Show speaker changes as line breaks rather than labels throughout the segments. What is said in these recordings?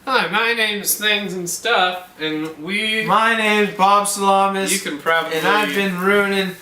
Hi, my name's Things and Stuff, and we...
My name's Bob Salamis.
You can probably...
And I've been ruining...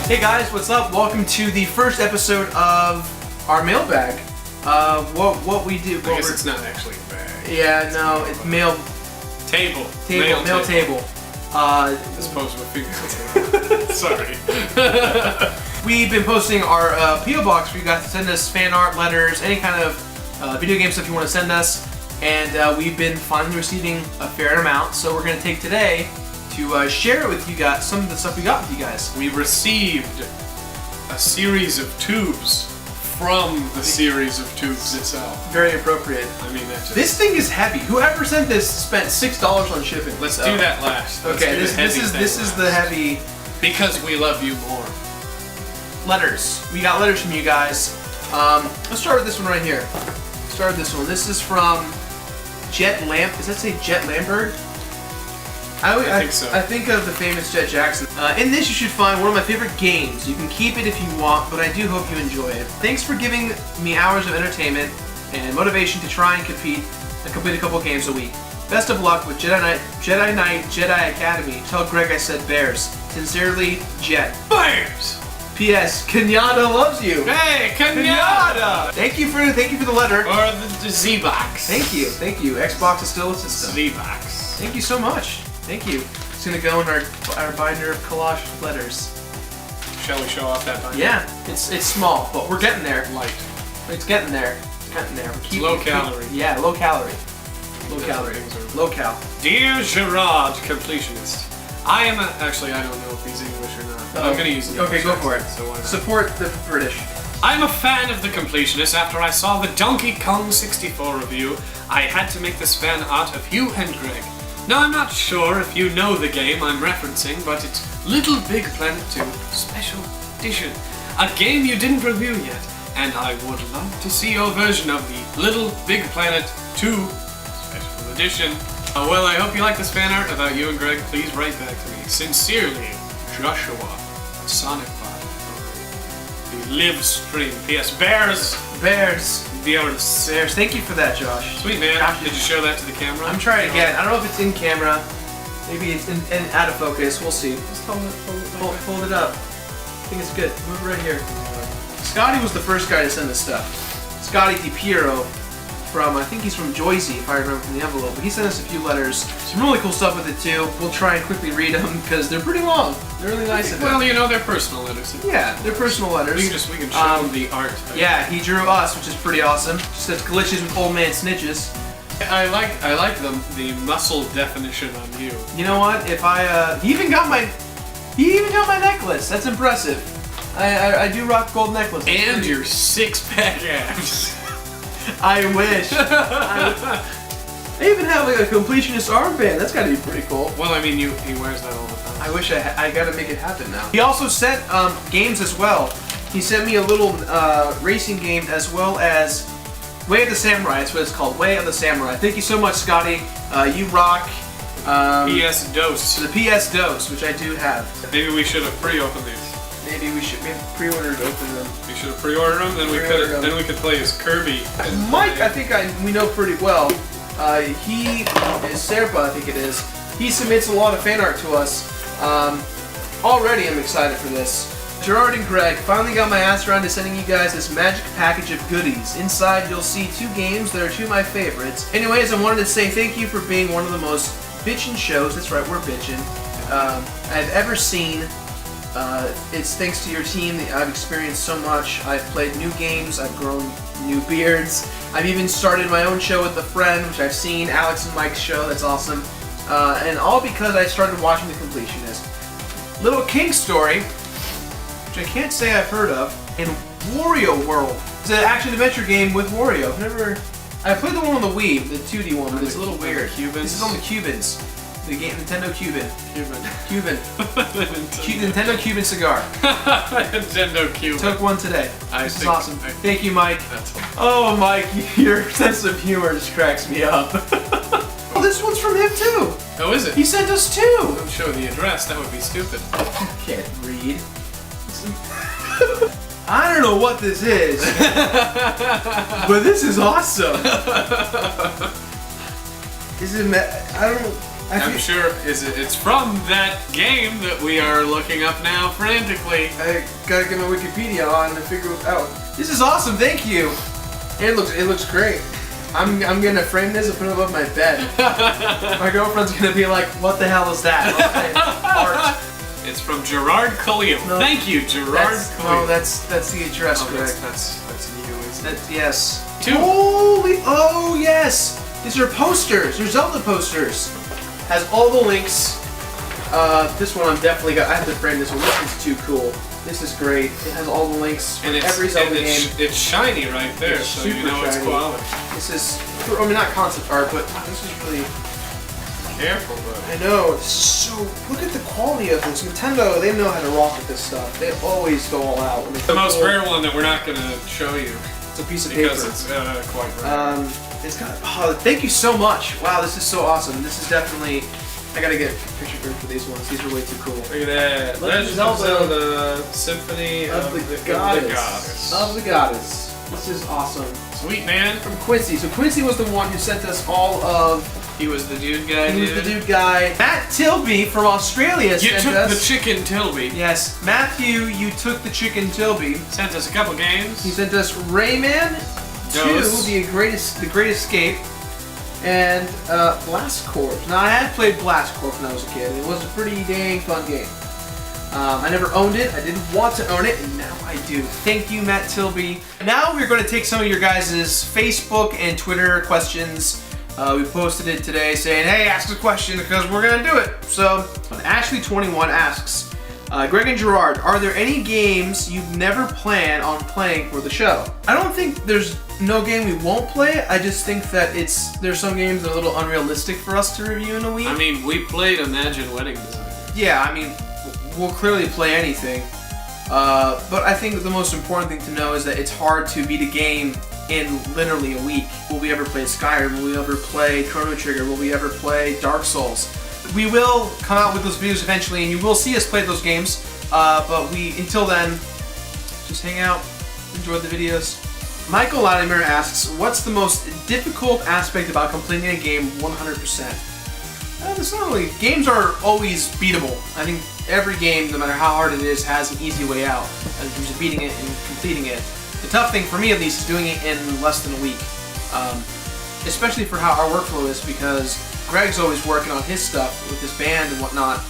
Hey guys, what's up? Welcome to the first episode of our mailbag. What we do...
I guess it's not actually a bag.
Yeah, no, it's mail...
Table.
Mail table.
As opposed to a finger. Sorry.
We've been posting our P.O. box for you guys to send us fan art, letters, any kind of video game stuff you want to send us. And we've been finally receiving a fair amount, so we're going to take today to share it with you guys, some of the stuff we got with you guys.
We received a series of tubes from the series of tubes itself.
Very appropriate.
I mean, that's just...
This thing is heavy. Whoever sent this spent $6 on shipping.
Let's do that last.
Okay, this is the heavy...
Because we love you more.
Letters. We got letters from you guys. Let's start with this one right here. Start with this one. This is from Jet Lamp. Does that say Jet Lambert?
I think so.
I think of the famous Jet Jackson. In this you should find one of my favorite games. You can keep it if you want, but I do hope you enjoy it. Thanks for giving me hours of entertainment and motivation to try and compete and complete a couple games a week. Best of luck with Jedi Knight Academy. Tell Greg I said Bears. Sincerely, Jet.
Bears!
P.S. Kenyatta loves you.
Hey, Kenyatta!
Thank you for the letter.
Or the Z-Box.
Thank you. Xbox is still a system.
Z-Box.
Thank you so much. Thank you. It's gonna go in our binder of collage letters.
Shall we show off that binder?
Yeah, it's small, but we're getting there.
Light.
It's getting there. It's getting there.
Low calorie.
Yeah, low calorie. Low calorie. Low cal.
Dear Gerard, Completionist, I don't know if he's English or not, but I'm gonna use it.
Okay, go for it.
So why not?
Support the British.
I'm a fan of the Completionist. After I saw the Donkey Kong 64 review, I had to make this fan art of you and Greg. Now, I'm not sure if you know the game I'm referencing, but it's Little Big Planet 2 Special Edition. A game you didn't review yet, and I would love to see your version of the Little Big Planet 2 Special Edition. Well, I hope you like this fan art about you and Greg. Please write back to me. Sincerely, Joshua, Sonic Bot. The live stream. P.S. Bears!
Bears.
Bears.
Bears. Thank you for that, Josh.
Sweet, man. Did you show that to the camera?
I'm trying again. I don't know if it's in camera. Maybe it's in out of focus. We'll see. Just hold it up. I think it's good. Move it right here. Scotty was the first guy to send this stuff. Scotty DiPiero from, I think he's from Joyzy, if I remember from the envelope. But he sent us a few letters. Some really cool stuff with it too. We'll try and quickly read them because they're pretty long. They're really nice of them.
Well, you know, they're personal letters.
Yeah, they're personal letters.
We can show them the art.
Yeah, he drew us, which is pretty awesome. Just says glitches with old man snitches.
I like the muscle definition on you.
You know what? If I he even got my necklace. That's impressive. I do rock gold necklace.
And your 6-pack abs.
I wish. I even have like a completionist armband. That's gotta be pretty cool.
Well, I mean, he wears that all the time.
I wish I gotta make it happen now. He also sent games as well. He sent me a little racing game as well as Way of the Samurai. That's what it's called. Way of the Samurai. Thank you so much, Scotty. You rock.
PS Dose.
The PS Dose, which I do have.
Maybe we should have pre-opened these.
Maybe we should. We have pre-ordered to open them.
We should have pre-ordered them. Then we could play as Kirby.
Mike, I think we know pretty well. He is Serpa, I think it is. He submits a lot of fan art to us. Already, I'm excited for this. Gerard and Greg finally got my ass around to sending you guys this magic package of goodies. Inside, you'll see 2 games that are 2 of my favorites. Anyways, I wanted to say thank you for being one of the most bitchin' shows. That's right, we're bitchin'. I've ever seen. It's thanks to your team that I've experienced so much. I've played new games, I've grown new beards. I've even started my own show with a friend, which I've seen, Alex and Mike's show, that's awesome. And all because I started watching The Completionist. Little King Story, which I can't say I've heard of, and Wario World. It's an action-adventure game with Wario. I played the one on the Wii, the 2D one, but it's a little weird. This is on the Cubans. The game, Nintendo Cuban. Nintendo Cuban cigar.
Nintendo Cuban.
Took one today. This is awesome. Thank you, Mike. Oh, Mike, your sense of humor just cracks me up. Oh, this one's from him too.
Oh, is it?
He sent us 2.
Don't show the address. That would be stupid.
Can't read. I don't know what this is, but this is awesome. Is it? I don't know.
I'm sure it's from that game that we are looking up now frantically.
I gotta get my Wikipedia on and figure it out. This is awesome. Thank you. It looks great. I'm gonna frame this and put it above my bed. My girlfriend's gonna be like, "What the hell is that?" Art.
It's from Gerard Khalil.
No,
Thank you, Gerard Khalil.
No, that's the address, Greg.
That's you, isn't it?
Yes.
2.
Holy! Oh yes. These are posters. They're Zelda posters. Has all the links. This one I'm definitely got. I have to frame this one. This is too cool. This is great. It has all the links for every Zelda game.
It's shiny right there,
It's
so you
super
know it's
shiny.
quality.
This is, I mean, not concept art, but this is really.
Careful, bro.
I know. This is so. Look at the quality of this. Nintendo, they know how to rock with this stuff. They always go all out.
The most rare one that we're not going to show you.
It's a piece of
because
paper.
it's quite rare.
It's got. Oh, thank you so much. Wow, this is so awesome. This is definitely. I gotta get a picture frame for these ones. These are way too cool.
Look at that.
Legend of
Zelda Symphony
of the Goddess. Of the Goddess. This is awesome.
Sweet, man.
From Quincy. So Quincy was the one who sent us all of.
He was the dude guy.
He was the dude guy. Matt Tilby from Australia
You
sent
took
us.
the chicken Tilby.
Yes, Matthew, you took the chicken Tilby.
Sent us a couple games.
He sent us Rayman 2, the Great Escape, and Blast Corps. Now I had played Blast Corps when I was a kid. It was a pretty dang fun game. I never owned it. I didn't want to own it, and now I do. Thank you, Matt Tilby. Now we're going to take some of your guys' Facebook and Twitter questions. We posted it today saying, hey, ask a question because we're going to do it. So, Ashley21 asks, Greg and Gerard, are there any games you've never planned on playing for the show? I don't think there's no game we won't play. I just think that there's some games that are a little unrealistic for us to review in a week.
I mean, we played Imagine Wedding Designer.
Yeah, I mean, we'll clearly play anything. But I think the most important thing to know is that it's hard to beat a game in literally a week. Will we ever play Skyrim? Will we ever play Chrono Trigger? Will we ever play Dark Souls? We will come out with those videos eventually, and you will see us play those games. But until then, just hang out, enjoy the videos. Michael Latimer asks, what's the most difficult aspect about completing a game 100%? There's not really. Games are always beatable. I think every game, no matter how hard it is, has an easy way out in terms of beating it and completing it. The tough thing for me, at least, is doing it in less than a week. Especially for how our workflow is, because Greg's always working on his stuff with his band and whatnot,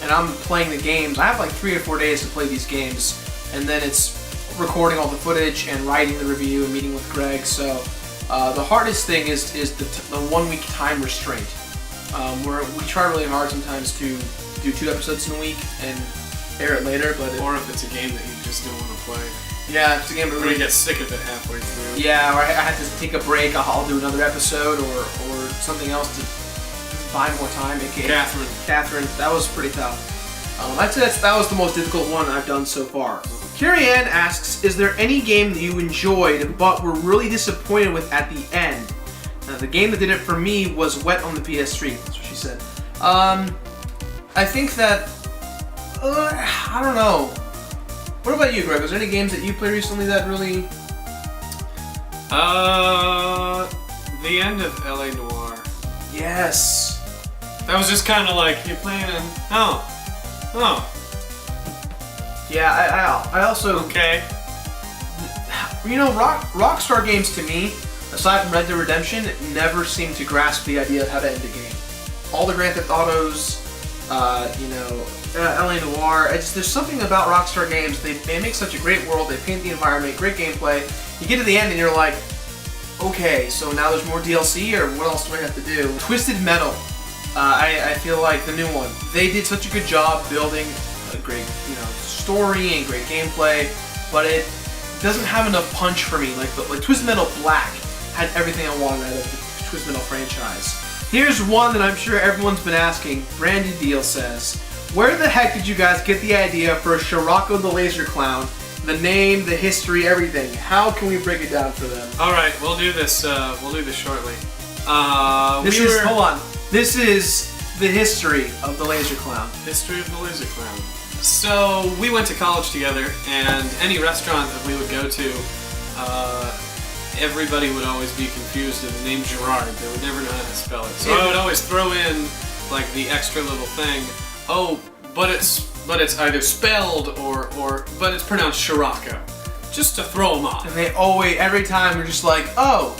and I'm playing the games. I have like 3 or 4 days to play these games, and then it's recording all the footage and writing the review and meeting with Greg. So the hardest thing is the 1 week time restraint. We try really hard sometimes to do 2 episodes in a week and air it later,
or if it's a game that you just don't want to play.
Yeah, it's a game that
really get sick of it halfway through.
Yeah, or I have to take a break. I'll do another episode or something else to buy more time. AKA Catherine, that was pretty tough. I'd say that was the most difficult one I've done so far. Carrie Ann asks, is there any game that you enjoyed but were really disappointed with at the end? Now, the game that did it for me was Wet on the PS3. That's what she said. I think that I don't know. What about you, Greg? Was there any games that you played recently that really...
The end of L.A. Noire.
Yes.
That was just kind of like, you're playing and... Oh.
Yeah, I also...
Okay.
You know, Rockstar games to me, aside from Red Dead Redemption, never seem to grasp the idea of how to end a game. All the Grand Theft Autos, L.A. Noire. There's something about Rockstar games. They make such a great world. They paint the environment, great gameplay. You get to the end and you're like, okay, so now there's more DLC, or what else do I have to do? Twisted Metal. I feel like the new one. They did such a good job building a great, story and great gameplay, but it doesn't have enough punch for me. Like Twisted Metal Black had everything I wanted out of the Twisted Metal franchise. Here's one that I'm sure everyone's been asking. Brandon Deal says, where the heck did you guys get the idea for Shirako the Laser Clown? The name, the history, everything. How can we break it down for them?
All right, we'll do this. We'll do this shortly.
Hold on. This is the history of the Laser Clown.
History of the Laser Clown. So we went to college together, and any restaurant that we would go to, everybody would always be confused with the name Gerard. They would never know how to spell it. So I would always throw in like the extra little thing. Oh, but it's either spelled but it's pronounced Scirocco, just to throw them off.
And they always, every time, we're just like, oh,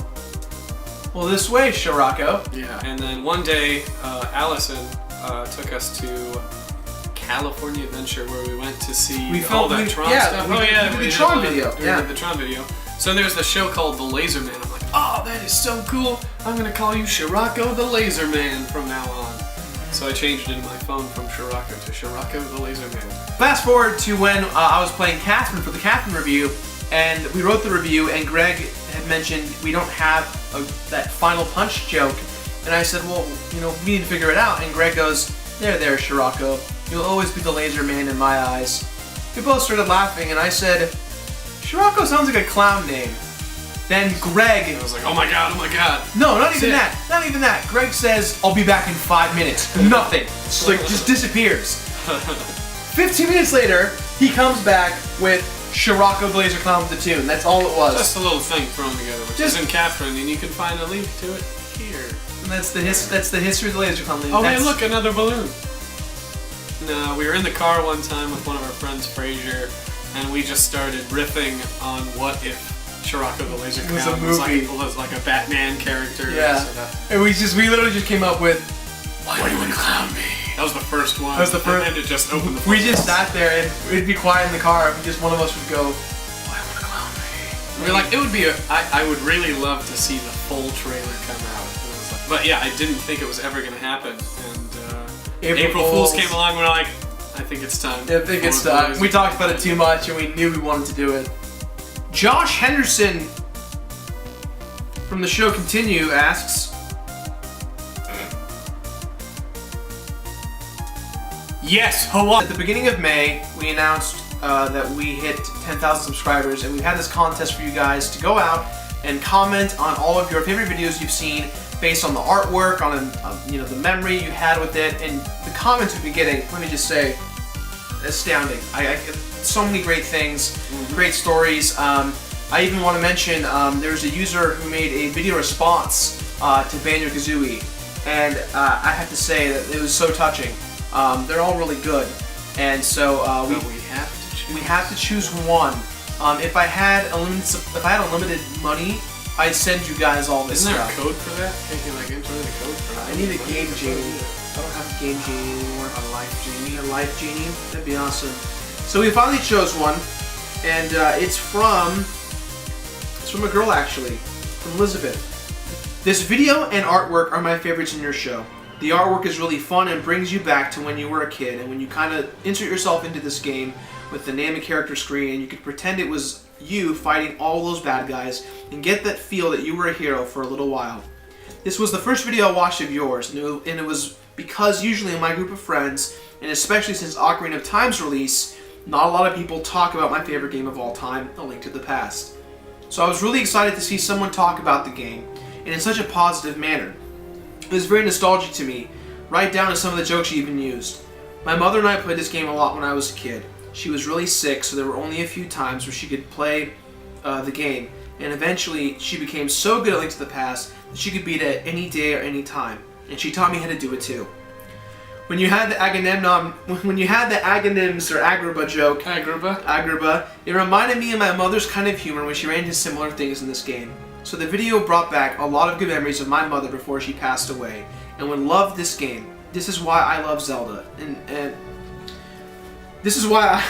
well, this way, Scirocco.
Yeah. And then one day, Allison took us to California Adventure, where we went to see all that Tron stuff.
We did the Tron video.
We did the Tron video. So there's the show called The Laser Man. I'm like, oh, that is so cool. I'm gonna call you Scirocco the Laser Man from now on. So I changed it in my phone from Scirocco to Scirocco the Laser Man.
Fast forward to when I was playing Catherine for the Catherine review, and we wrote the review, and Greg had mentioned we don't have that final punch joke, and I said, well, you know, we need to figure it out, and Greg goes, there, Scirocco, you'll always be the Laser Man in my eyes. We both started laughing, and I said, Scirocco sounds like a clown name. Then Greg...
I was like, oh my god.
No, not even that. Greg says, I'll be back in 5 minutes. Nothing. It's like, just disappears. 15 minutes later, he comes back with Scirocco the Laser Clown with the tune. That's all it was.
Just a little thing thrown together, which is in Catherine, and you can find a link to it here.
And that's the history of the Laser Clown.
Oh, hey, look, another balloon. No, we were in the car one time with one of our friends, Frazier, and we just started riffing on what if Scirocco the Laser Clown was like a Batman character.
Yeah. And we literally just came up with,
why do you want to clown me? That was the first one.
That was the first.
And it just opened the
We just sat there and it'd be quiet in the car, and just one of us would go, why do you want to clown me?
We were like, it would be I would really love to see the full trailer come out. It was like, but yeah, I didn't think it was ever going to happen. And April Fools came along, and we're like, I think it's time.
I think it's time. We talked about it too much, and we knew we wanted to do it. Josh Henderson from the show Continue asks,
yes, Hawaii.
At the beginning of May, we announced that we hit 10,000 subscribers, and we've had this contest for you guys to go out and comment on all of your favorite videos you've seen based on the artwork, on the memory you had with it, and the comments we've been getting. Let me just say, astounding. I so many great things, great stories. I even want to mention there's a user who made a video response to Banjo-Kazooie, and I have to say that it was so touching. They're all really good, and so we have to choose one. If I had unlimited money, I'd send you guys all this
stuff.
Isn't
there a code for that? Can't you like enter in a code for that?
I need a Game Genie. I don't have a Game Genie anymore.
A Life Genie?
A Life Genie? That'd be awesome. So we finally chose one, and it's from a girl, actually, from Elizabeth. This video and artwork are my favorites in your show. The artwork is really fun and brings you back to when you were a kid, and when you kind of insert yourself into this game with the name and character screen, and you could pretend it was you fighting all those bad guys and get that feel that you were a hero for a little while. This was the first video I watched of yours, and it was because usually in my group of friends, and especially since Ocarina of Time's release, not a lot of people talk about my favorite game of all time, A Link to the Past. So I was really excited to see someone talk about the game, and in such a positive manner. It was very nostalgic to me, right down to some of the jokes she even used. My mother and I played this game a lot when I was a kid. She was really sick, so there were only a few times where she could play the game, and eventually she became so good at Link to the Past that she could beat it any day or any time, and she taught me how to do it too. When you had the Aghanims or Agrabah joke, Agrabah, it reminded me of my mother's kind of humor when she ran into similar things in this game. So the video brought back a lot of good memories of my mother before she passed away, and would love this game. This is why I love Zelda, and this is why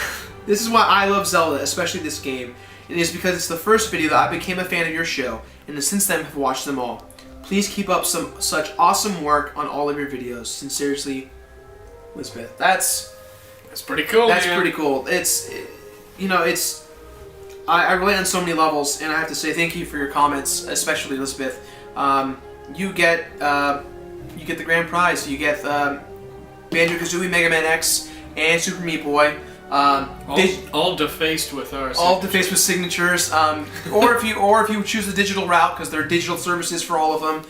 I love Zelda, especially this game. It is because it's the first video that I became a fan of your show, and since then have watched them all. Please keep up such awesome work on all of your videos. Sincerely, Elizabeth. That's
pretty cool.
That's pretty cool. I relate on so many levels, and I have to say thank you for your comments, especially Elizabeth. You get the grand prize. You get Banjo-Kazooie, Mega Man X, and Super Meat Boy.
All defaced with our signatures.
All defaced with signatures. Or if you choose the digital route, because there are digital services for all of them,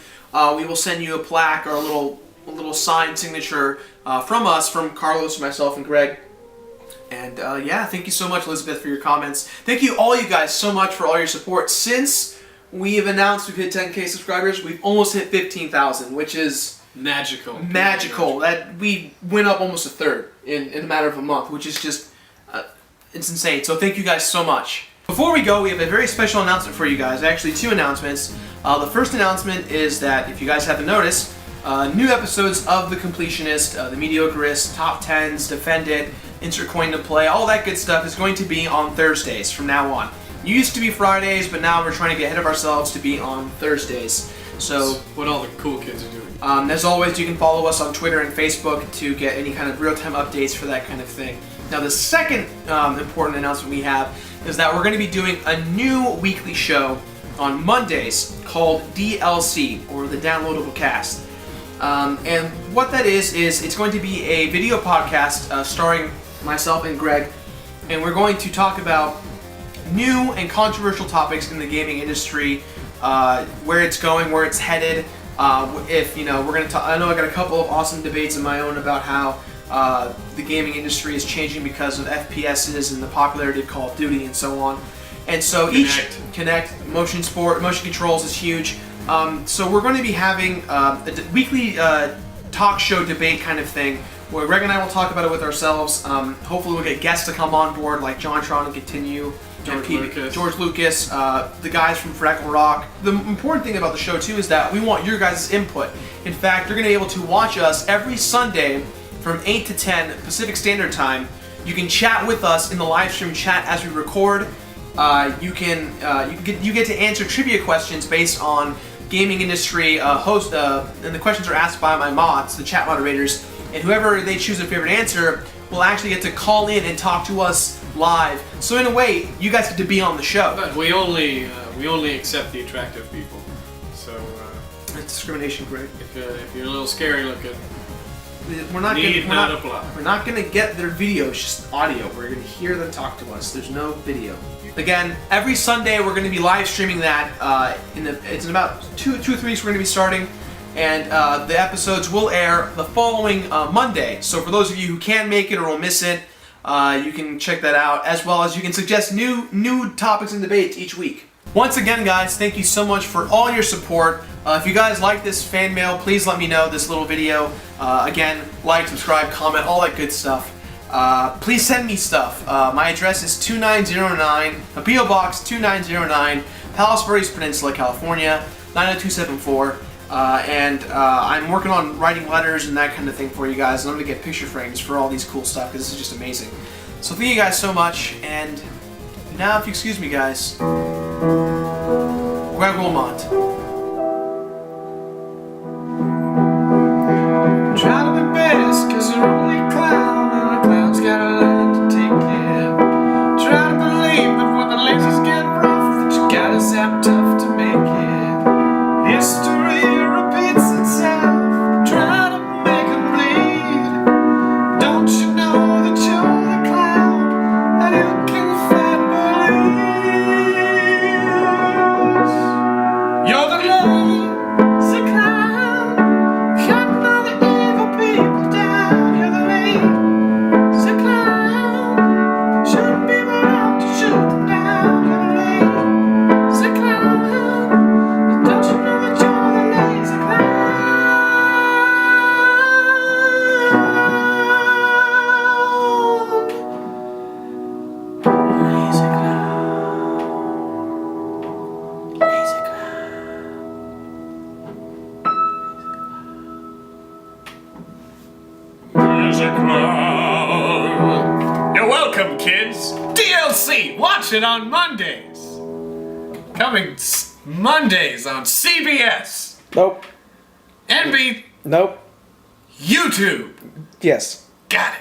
we will send you a plaque or a little little signed signature from us, from Carlos, myself, and Greg. And yeah, thank you so much, Elizabeth, for your comments. Thank you, all you guys, so much for all your support. Since we have announced we've hit 10K subscribers, we've almost hit 15,000, which is
magical.
Magical. That we went up almost a third in a matter of a month, which is just it's insane. So thank you guys so much. Before we go, we have a very special announcement for you guys. Actually, 2 announcements. The first announcement is that, if you guys haven't noticed, new episodes of The Completionist, The Mediocreist, Top 10s, Defend It, Insert Coin to Play, all that good stuff is going to be on Thursdays from now on. It used to be Fridays, but now we're trying to get ahead of ourselves to be on Thursdays. So,
what all the cool kids are doing.
As always, you can follow us on Twitter and Facebook to get any kind of real-time updates for that kind of thing. Now, the second important announcement we have is that we're going to be doing a new weekly show on Mondays called DLC, or the Downloadable Cast. And what that is it's going to be a video podcast starring myself and Greg, and we're going to talk about new and controversial topics in the gaming industry, where it's going, where it's headed. If you know, we're going to talk. I know I got a couple of awesome debates of my own about how the gaming industry is changing because of FPSs and the popularity of Call of Duty and so on. And so Connect, motion controls is huge. So we're going to be having a weekly talk show debate kind of thing, where Greg and I will talk about it with ourselves. Hopefully we'll get guests to come on board, like John Tron and Continue, George Lucas, the guys from Freckle Rock. The important thing about the show too is that we want your guys' input. In fact, you're going to be able to watch us every Sunday from 8 to 10 Pacific Standard Time. You can chat with us in the live stream chat as we record. You get to answer trivia questions based on gaming industry and the questions are asked by my mods, the chat moderators, and whoever they choose their favorite answer will actually get to call in and talk to us live. So in a way, you guys get to be on the show.
But we only accept the attractive people. So
it's discrimination, Greg.
If you're a little scary looking,
we're not gonna get their videos, just audio. We're gonna hear them talk to us. There's no video. Again, every Sunday we're gonna be live streaming that. It's in about two or 3 weeks we're gonna be starting, and the episodes will air the following Monday. So for those of you who can make it or will miss it, you can check that out, as well as you can suggest new topics and debates each week. Once again, guys, thank you so much for all your support. If you guys like this fan mail, please let me know, this little video. Again, like, subscribe, comment, all that good stuff. Please send me stuff. My address is 2909, P.O. Box 2909, Palos Verdes Peninsula, California, 90274. And I'm working on writing letters and that kind of thing for you guys. And I'm going to get picture frames for all these cool stuff, because this is just amazing. So thank you guys so much. And now, if you excuse me, guys, Greg Wilmot.
try to be best, cause you're only a clown, and a clown's gotta learn to take care. Try to believe that when the laces get rough, that you gotta zap tough to make it. History repeats itself. Try to make it bleed. Don't you know that you're the clown, and you can fight beliefs? You're the lazy clown. You're welcome, kids. DLC, watch it on Mondays. Coming Mondays on CBS.
Nope.
NB.
Nope.
YouTube.
Yes.
Got it.